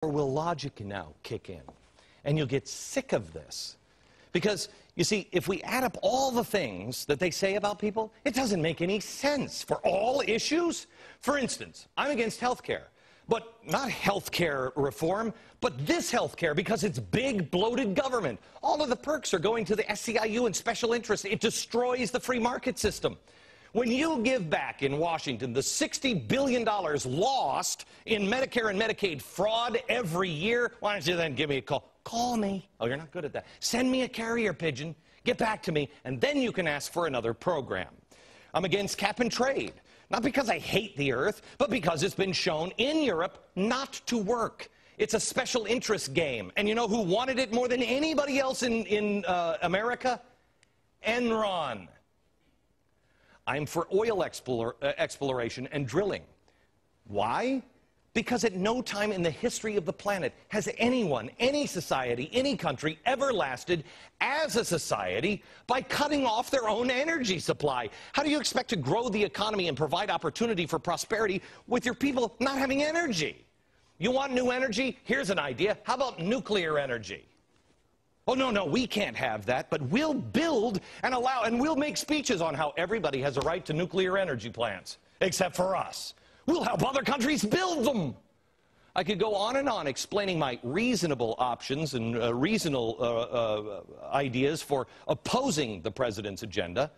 Or will logic now kick in? And you'll get sick of this. Because, you see, if we add up all the things that they say about people, it doesn't make any sense for all issues. For instance, I'm against health care. But not health care reform, but this health care, because it's big, bloated government. All of the perks are going to the SEIU and special interests. It destroys the free market system. When you give back in Washington the $60 billion lost in Medicare and Medicaid fraud every year, why don't you then give me a call? Call me. Oh, you're not good at that. Send me a carrier pigeon. Get back to me, and then you can ask for another program. I'm against cap and trade. Not because I hate the earth, but because it's been shown in Europe not to work. It's a special interest game. And you know who wanted it more than anybody else in America? Enron. I'm for oil exploration and drilling. Why? Because at no time in the history of the planet has anyone, any society, any country ever lasted as a society by cutting off their own energy supply. How do you expect to grow the economy and provide opportunity for prosperity with your people not having energy? You want new energy? Here's an idea. How about nuclear energy? Oh, no, we can't have that, but we'll build and allow, and we'll make speeches on how everybody has a right to nuclear energy plants, except for us. We'll help other countries build them. I could go on and on explaining my reasonable options and reasonable ideas for opposing the president's agenda,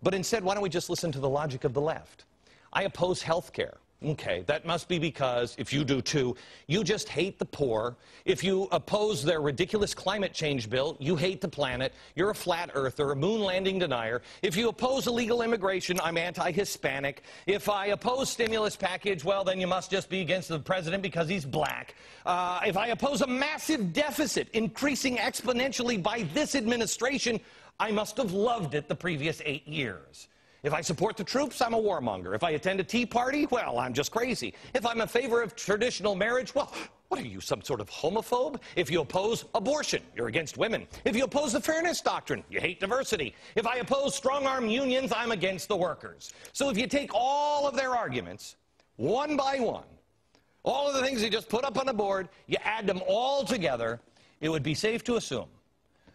but instead, why don't we just listen to the logic of the left? I oppose health care. Okay, that must be because, if you do too, you just hate the poor. If you oppose their ridiculous climate change bill, you hate the planet. You're a flat earther, a moon landing denier. If you oppose illegal immigration, I'm anti-Hispanic. If I oppose stimulus package, well, then you must just be against the president because he's black. If I oppose a massive deficit increasing exponentially by this administration, I must have loved it the previous 8 years. If I support the troops, I'm a warmonger. If I attend a Tea Party, well, I'm just crazy. If I'm in favor of traditional marriage, well, what are you, some sort of homophobe? If you oppose abortion, you're against women. If you oppose the fairness doctrine, you hate diversity. If I oppose strong-arm unions, I'm against the workers. So if you take all of their arguments, one by one, all of the things you just put up on the board, you add them all together, it would be safe to assume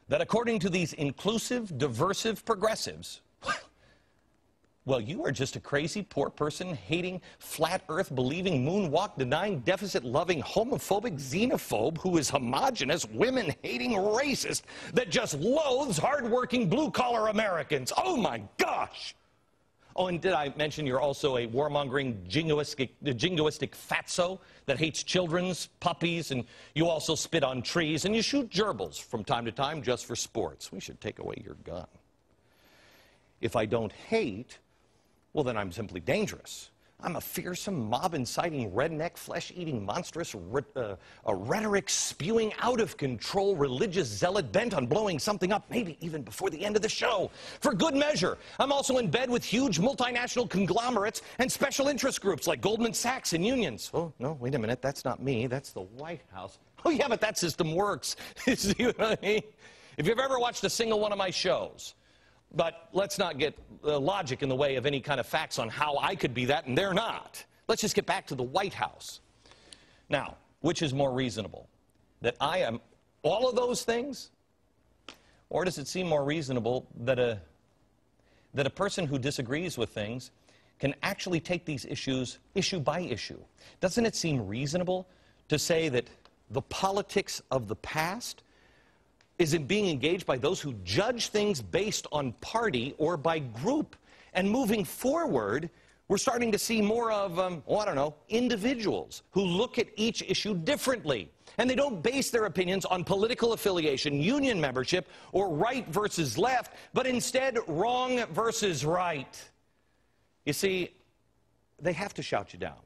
that according to these inclusive, diversive progressives, well, you are just a crazy, poor person, hating, flat earth believing, moonwalk denying, deficit loving, homophobic, xenophobe who is homogenous, women hating racist that just loathes hardworking blue collar Americans. Oh my gosh! Oh, and did I mention you're also a warmongering, jingoistic fatso that hates children's puppies, and you also spit on trees, and you shoot gerbils from time to time just for sports. We should take away your gun. If I don't hate, well, then I'm simply dangerous. I'm a fearsome, mob-inciting, redneck, flesh-eating, monstrous, rhetoric-spewing, out-of-control religious zealot bent on blowing something up, maybe even before the end of the show. For good measure, I'm also in bed with huge multinational conglomerates and special interest groups like Goldman Sachs and unions. Oh, no, wait a minute, that's not me. That's the White House. Oh, yeah, but that system works. See what I mean? If you've ever watched a single one of my shows, but let's not get logic in the way of any kind of facts on how I could be that, and they're not. Let's just get back to the White House. Now, which is more reasonable? That I am all of those things? Or does it seem more reasonable that a person who disagrees with things can actually take these issues issue by issue? Doesn't it seem reasonable to say that the politics of the past is in being engaged by those who judge things based on party or by group? And moving forward, we're starting to see more of, well, I don't know, individuals who look at each issue differently. And they don't base their opinions on political affiliation, union membership, or right versus left, but instead wrong versus right. You see, they have to shout you down.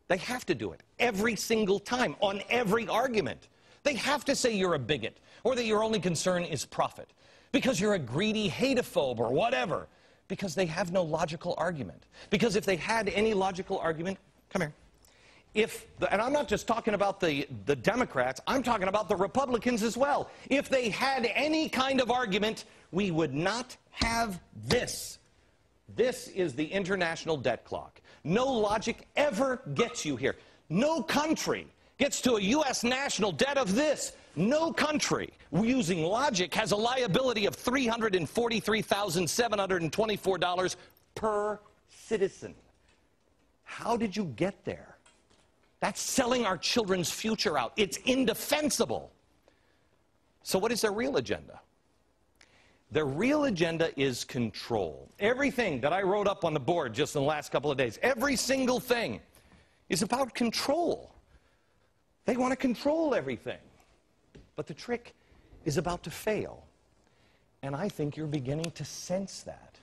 They have to do it every single time on every argument. They have to say you're a bigot, or that your only concern is profit, because you're a greedy hateophobe or whatever, because they have no logical argument. Because if they had any logical argument, come here. And I'm not just talking about the Democrats, I'm talking about the Republicans as well. If they had any kind of argument, we would not have this. This is the international debt clock. No logic ever gets you here. No country gets to a U.S. national debt of this. No country, using logic, has a liability of $343,724 per citizen. How did you get there? That's selling our children's future out. It's indefensible. So what is their real agenda? Their real agenda is control. Everything that I wrote up on the board just in the last couple of days, every single thing is about control. They want to control everything. But the trick is about to fail. And I think you're beginning to sense that.